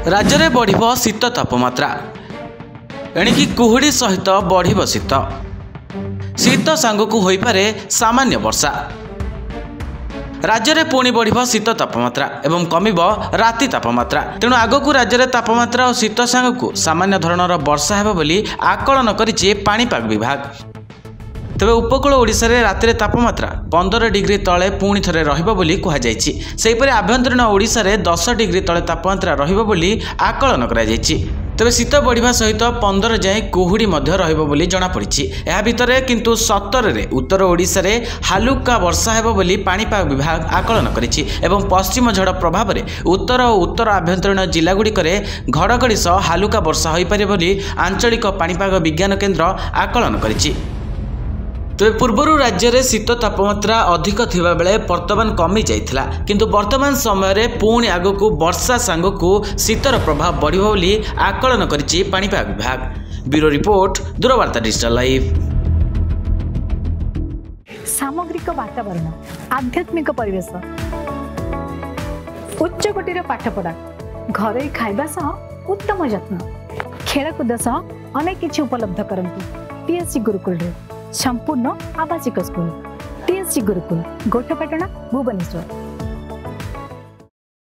राज्य में बढ़ शीत तापमात्रा एणिकी कुहुड़ी सहित बढ़ शीत शीत सांगकू हो पारे सामान्य वर्षा। राज्य में पुणी बढ़ शीत तापमात्रा एवं कमिब राति तापमात्रा। तेणु आगक राज्य में तापमात्रा और शीत सांगकू सामान्य धरणर वर्षा हेब बोली आकलन करिछि पाणीपाग विभाग। तेबे उपकूल ओडिशा रे राति तापमात्रा 15 डिग्री तले पुणी थरे रहिबो बोली कुहा जायछि। सेहिपरि आभ्यंतरीण ओडिशा रे 10 डिग्री तले तापमात्रा रहिबो बोली आकलन करा जायछि। तेबे शीत बढ़िबा सहित 15 जाए कुहुड़ी मध्य रहिबो बोली जणा पड़िछि। एहा भितरे किंतु 17 रे उत्तर ओडिशा रे हालुका वर्षा हेबो बोली पाणीपाग विभाग आकलन करिछि एवं पश्चिम झड़ प्रभाव रे उत्तर और उत्तर आभ्यंतरीण जिला गुड़िक घड़घड़ी सह हालुका वर्षा होई पारे बोली आंचलिक पाणीपाग विज्ञान केन्द्र आकलन करिछि। तेज पूर्वर राज्य में शीत तापमात्रा अधिक थिबा बेले वर्तमान कमी जाइथिला, किंतु वर्तमान समय रे पुणी आगकू वर्षा सांगकू शीतर प्रभाव बढ़िबो बोली आकलन करिछि पाणीपाग विभाग। ब्यूरो रिपोर्ट, दूरवार्ता डिजिटल लाइव। सामग्रिक वातावरण, आध्यात्मिक परिवेश, उच्च कोटीर पाठपढ़ा, घरोई खाइबा सह उत्तम जत्न, खेलकूद सह अनेक किछि उपलब्ध करंतु टीएससी गुरुकुल रे। संपूर्ण आवासिक स्कूल टीएससी गुरुकुल, गोठपाटना, भुवनेश्वर।